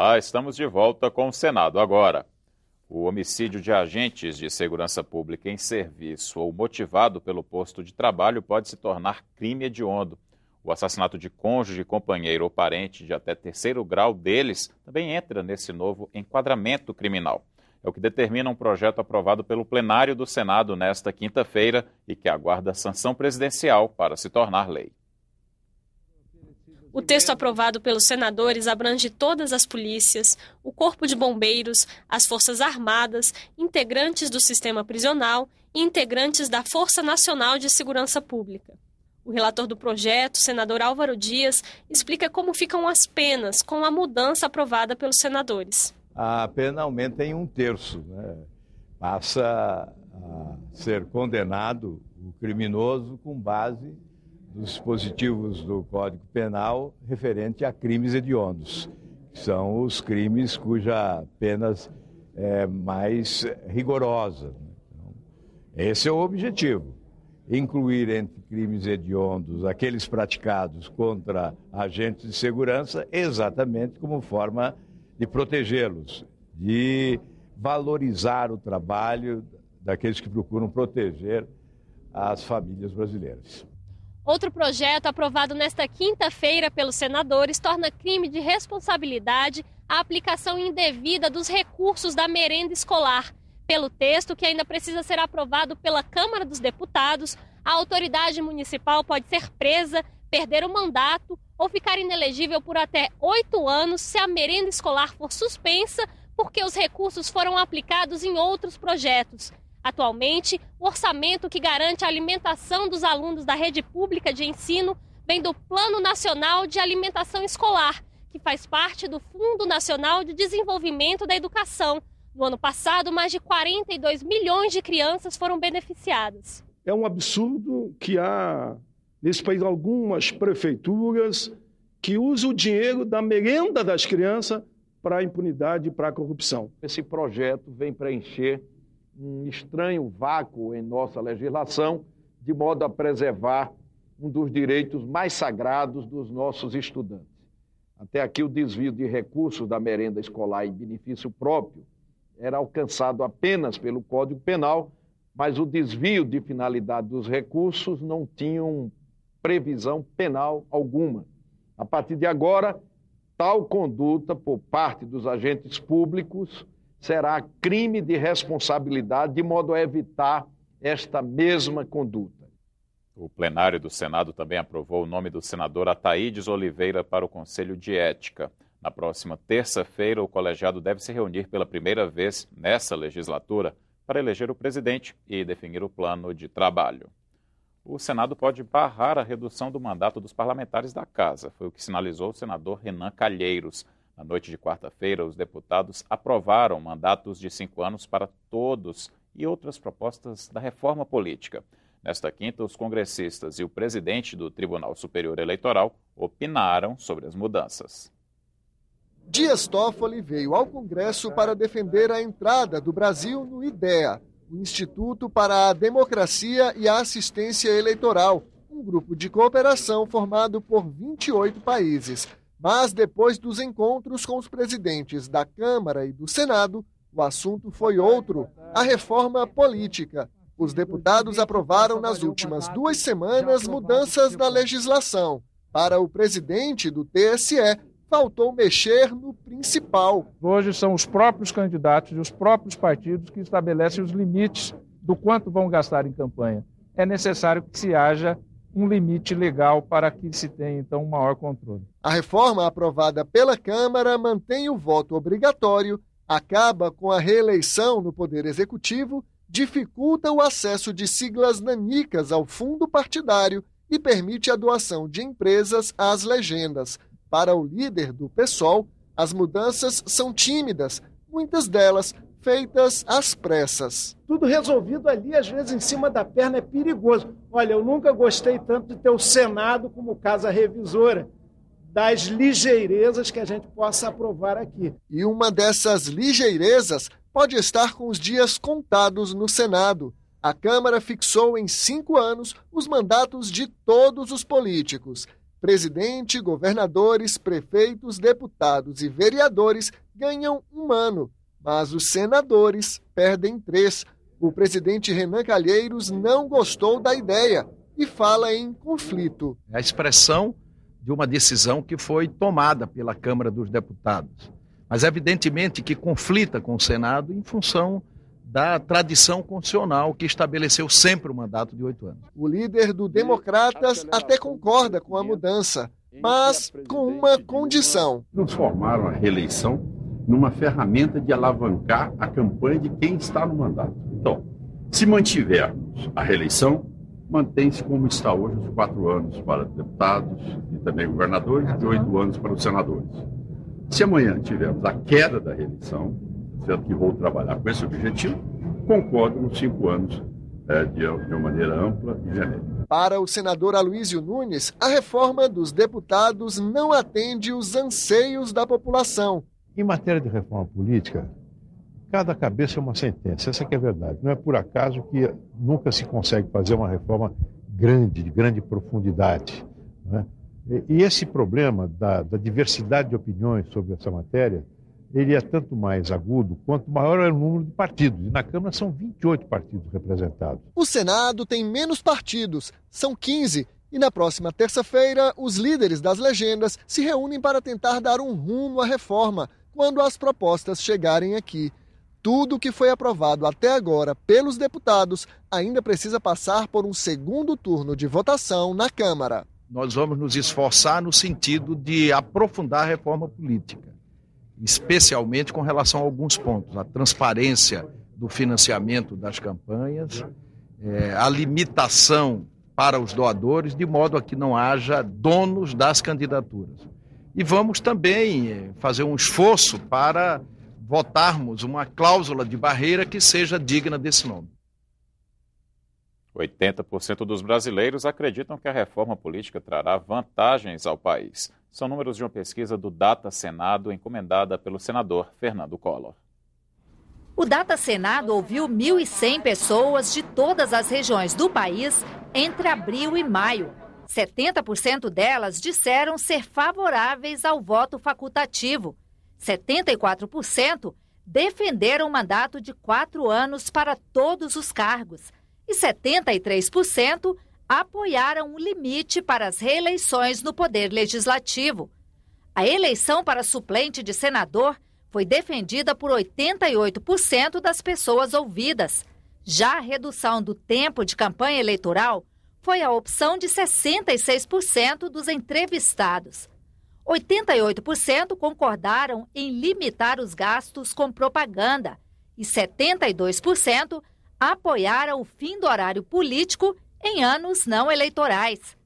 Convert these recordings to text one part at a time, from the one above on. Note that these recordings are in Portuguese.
Olá, estamos de volta com o Senado agora. O homicídio de agentes de segurança pública em serviço ou motivado pelo posto de trabalho pode se tornar crime hediondo. O assassinato de cônjuge, companheiro ou parente de até terceiro grau deles também entra nesse novo enquadramento criminal. É o que determina um projeto aprovado pelo plenário do Senado nesta quinta-feira e que aguarda sanção presidencial para se tornar lei. O texto aprovado pelos senadores abrange todas as polícias, o Corpo de Bombeiros, as Forças Armadas, integrantes do sistema prisional e integrantes da Força Nacional de Segurança Pública. O relator do projeto, senador Álvaro Dias, explica como ficam as penas com a mudança aprovada pelos senadores. A pena aumenta em 1/3, né? Passa a ser condenado o criminoso com base dos dispositivos do Código Penal referente a crimes hediondos, que são os crimes cuja penas é mais rigorosa. Então, esse é o objetivo, incluir entre crimes hediondos aqueles praticados contra agentes de segurança, exatamente como forma de protegê-los, de valorizar o trabalho daqueles que procuram proteger as famílias brasileiras. Outro projeto aprovado nesta quinta-feira pelos senadores torna crime de responsabilidade a aplicação indevida dos recursos da merenda escolar. Pelo texto, que ainda precisa ser aprovado pela Câmara dos Deputados, a autoridade municipal pode ser presa, perder o mandato ou ficar inelegível por até 8 anos se a merenda escolar for suspensa porque os recursos foram aplicados em outros projetos. Atualmente, o orçamento que garante a alimentação dos alunos da rede pública de ensino vem do Plano Nacional de Alimentação Escolar, que faz parte do Fundo Nacional de Desenvolvimento da Educação. No ano passado, mais de 42 milhões de crianças foram beneficiadas. É um absurdo que há nesse país algumas prefeituras que usam o dinheiro da merenda das crianças para a impunidade e para a corrupção. Esse projeto vem preencher um estranho vácuo em nossa legislação, de modo a preservar um dos direitos mais sagrados dos nossos estudantes. Até aqui, o desvio de recursos da merenda escolar em benefício próprio era alcançado apenas pelo Código Penal, mas o desvio de finalidade dos recursos não tinha previsão penal alguma. A partir de agora, tal conduta por parte dos agentes públicos será crime de responsabilidade, de modo a evitar esta mesma conduta. O plenário do Senado também aprovou o nome do senador Ataídes Oliveira para o Conselho de Ética. Na próxima terça-feira, o colegiado deve se reunir pela primeira vez nessa legislatura para eleger o presidente e definir o plano de trabalho. O Senado pode barrar a redução do mandato dos parlamentares da Casa, foi o que sinalizou o senador Renan Calheiros. Na noite de quarta-feira, os deputados aprovaram mandatos de 5 anos para todos e outras propostas da reforma política. Nesta quinta, os congressistas e o presidente do Tribunal Superior Eleitoral opinaram sobre as mudanças. Dias Toffoli veio ao Congresso para defender a entrada do Brasil no IDEA, o Instituto para a Democracia e a Assistência Eleitoral, um grupo de cooperação formado por 28 países. Mas depois dos encontros com os presidentes da Câmara e do Senado, o assunto foi outro, a reforma política. Os deputados aprovaram nas últimas 2 semanas mudanças na legislação. Para o presidente do TSE, faltou mexer no principal. Hoje são os próprios candidatos e os próprios partidos que estabelecem os limites do quanto vão gastar em campanha. É necessário que se haja um limite legal para que se tenha, então, um maior controle. A reforma aprovada pela Câmara mantém o voto obrigatório, acaba com a reeleição no Poder Executivo, dificulta o acesso de siglas nanicas ao fundo partidário e permite a doação de empresas às legendas. Para o líder do PSOL, as mudanças são tímidas, muitas delas feitas às pressas. Tudo resolvido ali, às vezes em cima da perna, é perigoso. Olha, eu nunca gostei tanto de ter o Senado como casa revisora, das ligeirezas que a gente possa aprovar aqui. E uma dessas ligeirezas pode estar com os dias contados no Senado. A Câmara fixou em 5 anos os mandatos de todos os políticos. Presidente, governadores, prefeitos, deputados e vereadores ganham 1 ano, mas os senadores perdem 3. O presidente Renan Calheiros não gostou da ideia e fala em conflito. É a expressão de uma decisão que foi tomada pela Câmara dos Deputados, mas evidentemente que conflita com o Senado em função da tradição constitucional que estabeleceu sempre o mandato de 8 anos. O líder do Democratas até concorda com a mudança, mas com uma condição. Transformaram a reeleição numa ferramenta de alavancar a campanha de quem está no mandato. Então, se mantivermos a reeleição, mantém-se como está hoje os 4 anos para deputados e também governadores e 8 anos para os senadores. Se amanhã tivermos a queda da reeleição, certo, que vou trabalhar com esse objetivo, concordo nos 5 anos de uma maneira ampla e genérica. Para o senador Aloysio Nunes, a reforma dos deputados não atende os anseios da população. Em matéria de reforma política, cada cabeça é uma sentença, essa que é a verdade. Não é por acaso que nunca se consegue fazer uma reforma grande, de grande profundidade, né? E esse problema da diversidade de opiniões sobre essa matéria, ele é tanto mais agudo quanto maior é o número de partidos. E na Câmara são 28 partidos representados. O Senado tem menos partidos, são 15. E na próxima terça-feira, os líderes das legendas se reúnem para tentar dar um rumo à reforma, quando as propostas chegarem aqui. Tudo que foi aprovado até agora pelos deputados ainda precisa passar por um segundo turno de votação na Câmara. Nós vamos nos esforçar no sentido de aprofundar a reforma política, especialmente com relação a alguns pontos: a transparência do financiamento das campanhas, a limitação para os doadores, de modo a que não haja donos das candidaturas. E vamos também fazer um esforço para votarmos uma cláusula de barreira que seja digna desse nome. 80% dos brasileiros acreditam que a reforma política trará vantagens ao país. São números de uma pesquisa do Data Senado, encomendada pelo senador Fernando Collor. O Data Senado ouviu 1.100 pessoas de todas as regiões do país entre abril e maio. 70% delas disseram ser favoráveis ao voto facultativo. 74% defenderam um mandato de 4 anos para todos os cargos. E 73% apoiaram um limite para as reeleições no Poder Legislativo. A eleição para suplente de senador foi defendida por 88% das pessoas ouvidas. Já a redução do tempo de campanha eleitoral foi a opção de 66% dos entrevistados. 88% concordaram em limitar os gastos com propaganda e 72% apoiaram o fim do horário político em anos não eleitorais.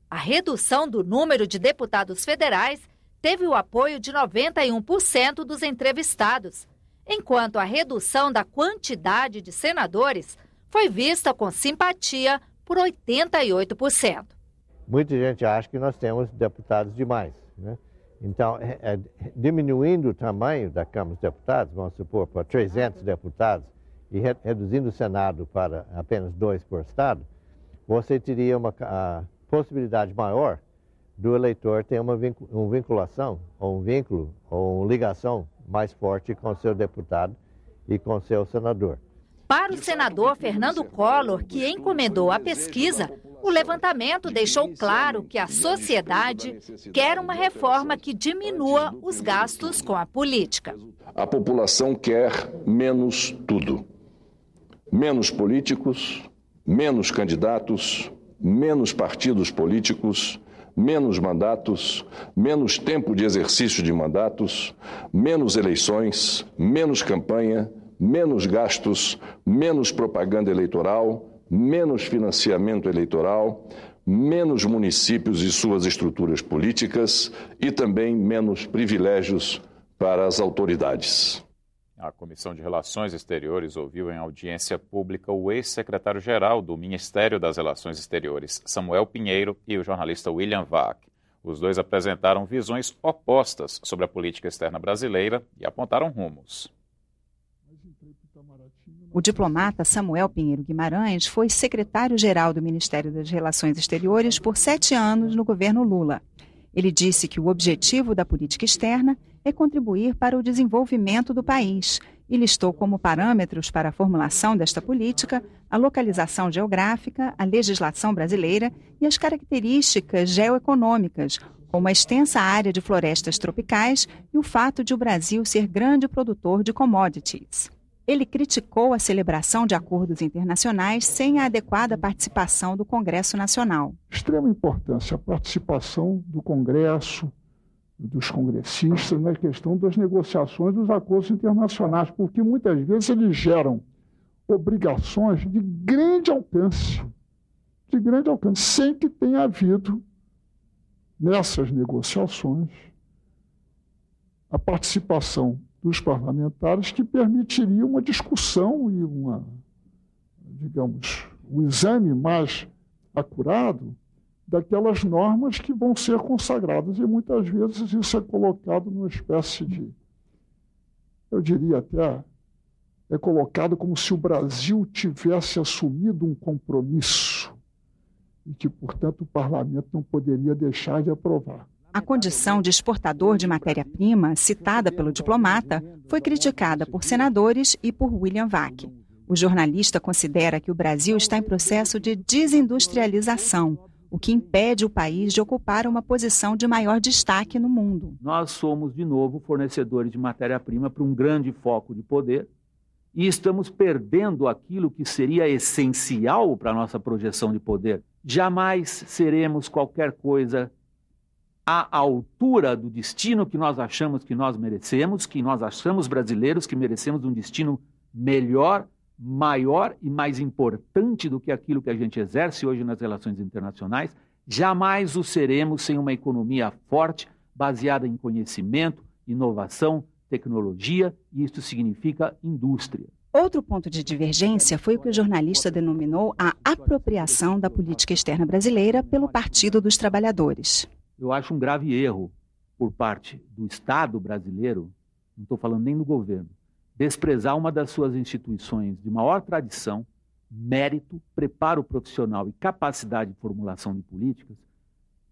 A redução do número de deputados federais teve o apoio de 91% dos entrevistados, enquanto a redução da quantidade de senadores foi vista com simpatia por 88%. Muita gente acha que nós temos deputados demais, né? Então, diminuindo o tamanho da Câmara dos Deputados, vamos supor, para 300 deputados, e reduzindo o Senado para apenas 2 por estado, você teria uma possibilidade maior do eleitor ter uma vinculação, ou um vínculo, ou uma ligação mais forte com o seu deputado e com o seu senador. Para o senador Fernando Collor, que encomendou a pesquisa, o levantamento deixou claro que a sociedade quer uma reforma que diminua os gastos com a política. A população quer menos tudo. Menos políticos, menos candidatos, menos partidos políticos, menos mandatos, menos tempo de exercício de mandatos, menos eleições, menos campanha, menos gastos, menos propaganda eleitoral, menos financiamento eleitoral, menos municípios e suas estruturas políticas e também menos privilégios para as autoridades. A Comissão de Relações Exteriores ouviu em audiência pública o ex-secretário-geral do Ministério das Relações Exteriores, Samuel Pinheiro, e o jornalista William Vac. Os dois apresentaram visões opostas sobre a política externa brasileira e apontaram rumos. O diplomata Samuel Pinheiro Guimarães foi secretário-geral do Ministério das Relações Exteriores por 7 anos no governo Lula. Ele disse que o objetivo da política externa é contribuir para o desenvolvimento do país e listou como parâmetros para a formulação desta política a localização geográfica, a legislação brasileira e as características geoeconômicas, como a extensa área de florestas tropicais e o fato de o Brasil ser grande produtor de commodities. Ele criticou a celebração de acordos internacionais sem a adequada participação do Congresso Nacional. Extrema importância a participação do Congresso, dos congressistas na questão das negociações dos acordos internacionais, porque muitas vezes eles geram obrigações de grande alcance, sem que tenha havido nessas negociações a participação dos parlamentares que permitiria uma discussão e um exame mais acurado daquelas normas que vão ser consagradas. E muitas vezes isso é colocado numa espécie de, eu diria até, é colocado como se o Brasil tivesse assumido um compromisso e que, portanto, o parlamento não poderia deixar de aprovar. A condição de exportador de matéria-prima, citada pelo diplomata, foi criticada por senadores e por William Vac. O jornalista considera que o Brasil está em processo de desindustrialização, o que impede o país de ocupar uma posição de maior destaque no mundo. Nós somos, de novo, fornecedores de matéria-prima para um grande foco de poder e estamos perdendo aquilo que seria essencial para a nossa projeção de poder. Jamais seremos qualquer coisa à altura do destino que nós achamos que nós merecemos, que nós achamos brasileiros que merecemos um destino melhor, maior e mais importante do que aquilo que a gente exerce hoje nas relações internacionais. Jamais o seremos sem uma economia forte, baseada em conhecimento, inovação, tecnologia, e isso significa indústria. Outro ponto de divergência foi o que o jornalista denominou a apropriação da política externa brasileira pelo Partido dos Trabalhadores. Eu acho um grave erro por parte do Estado brasileiro, não estou falando nem do governo, desprezar uma das suas instituições de maior tradição, mérito, preparo profissional e capacidade de formulação de políticas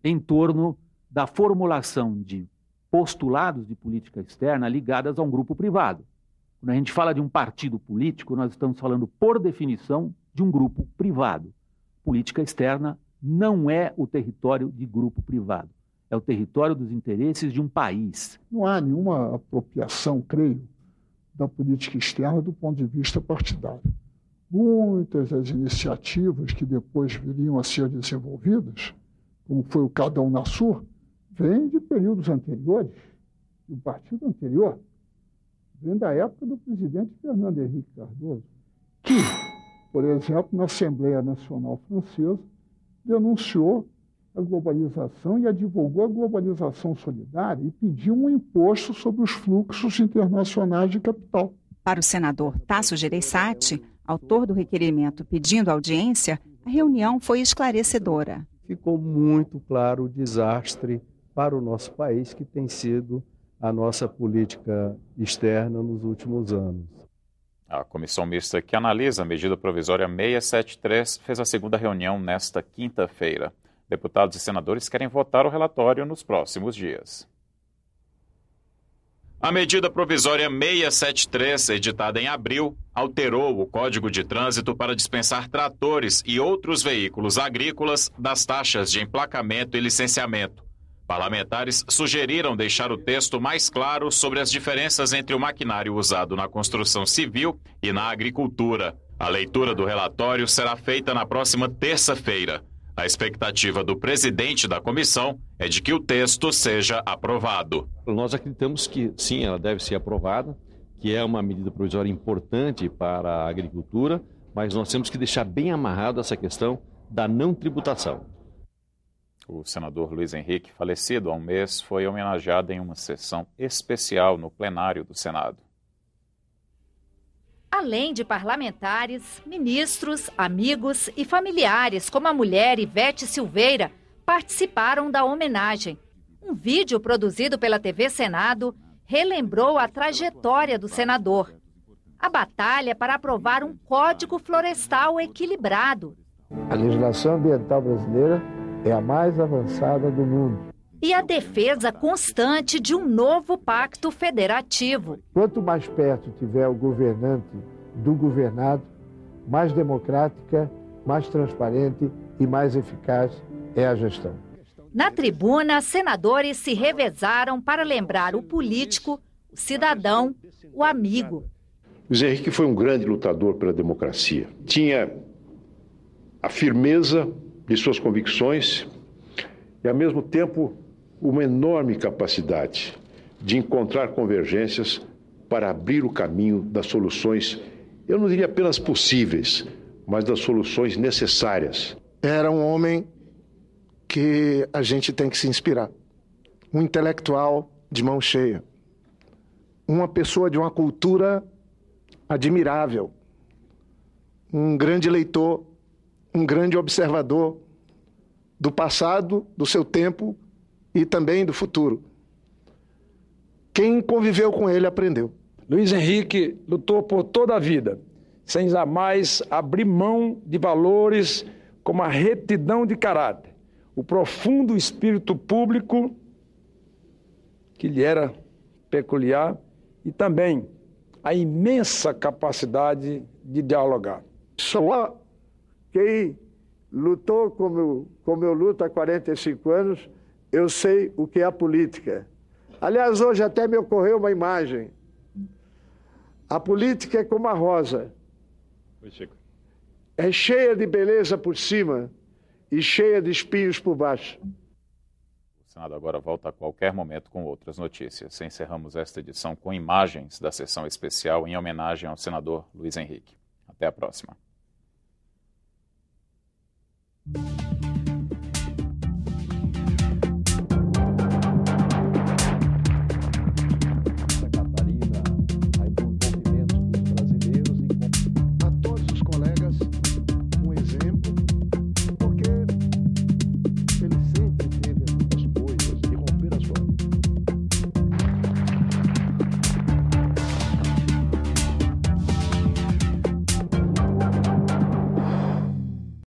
em torno da formulação de postulados de política externa ligadas a um grupo privado. Quando a gente fala de um partido político, nós estamos falando, por definição, de um grupo privado. Política externa não é o território de grupo privado. É o território dos interesses de um país. Não há nenhuma apropriação, creio, da política externa do ponto de vista partidário. Muitas das iniciativas que depois viriam a ser desenvolvidas, como foi o Cada Um na Sua, vêm de períodos anteriores, do partido anterior, vem da época do presidente Fernando Henrique Cardoso, que, por exemplo, na Assembleia Nacional Francesa, denunciou a globalização e advogou a globalização solidária e pediu um imposto sobre os fluxos internacionais de capital. Para o senador Tasso Gereissati, autor do requerimento pedindo audiência, a reunião foi esclarecedora. Ficou muito claro o desastre para o nosso país que tem sido a nossa política externa nos últimos anos. A comissão mista que analisa a medida provisória 673 fez a segunda reunião nesta quinta-feira. Deputados e senadores querem votar o relatório nos próximos dias. A medida provisória 673, editada em abril, alterou o Código de Trânsito para dispensar tratores e outros veículos agrícolas das taxas de emplacamento e licenciamento. Parlamentares sugeriram deixar o texto mais claro sobre as diferenças entre o maquinário usado na construção civil e na agricultura. A leitura do relatório será feita na próxima terça-feira. A expectativa do presidente da comissão é de que o texto seja aprovado. Nós acreditamos que sim, ela deve ser aprovada, que é uma medida provisória importante para a agricultura, mas nós temos que deixar bem amarrado essa questão da não tributação. O senador Luiz Henrique, falecido há um mês, foi homenageado em uma sessão especial no plenário do Senado. Além de parlamentares, ministros, amigos e familiares, como a mulher Ivete Silveira, participaram da homenagem. Um vídeo produzido pela TV Senado relembrou a trajetória do senador. A batalha para aprovar um código florestal equilibrado. A legislação ambiental brasileira é a mais avançada do mundo. e a defesa constante de um novo pacto federativo. Quanto mais perto tiver o governante do governado, mais democrática, mais transparente e mais eficaz é a gestão. Na tribuna, senadores se revezaram para lembrar o político, o cidadão, o amigo. Luiz Henrique foi um grande lutador pela democracia. Tinha a firmeza de suas convicções e, ao mesmo tempo, uma enorme capacidade de encontrar convergências para abrir o caminho das soluções, eu não diria apenas possíveis, mas das soluções necessárias. Era um homem que a gente tem que se inspirar. Um intelectual de mão cheia. Uma pessoa de uma cultura admirável. Um grande leitor, um grande observador do passado, do seu tempo e também do futuro. Quem conviveu com ele aprendeu. Luiz Henrique lutou por toda a vida, sem jamais abrir mão de valores como a retidão de caráter, o profundo espírito público que lhe era peculiar e também a imensa capacidade de dialogar. Só quem lutou como eu luto há 45 anos, eu sei o que é a política. Aliás, hoje até me ocorreu uma imagem. A política é como a rosa. Oi, Chico. É cheia de beleza por cima e cheia de espinhos por baixo. O Senado agora volta a qualquer momento com outras notícias. Encerramos esta edição com imagens da sessão especial em homenagem ao senador Luiz Henrique. Até a próxima.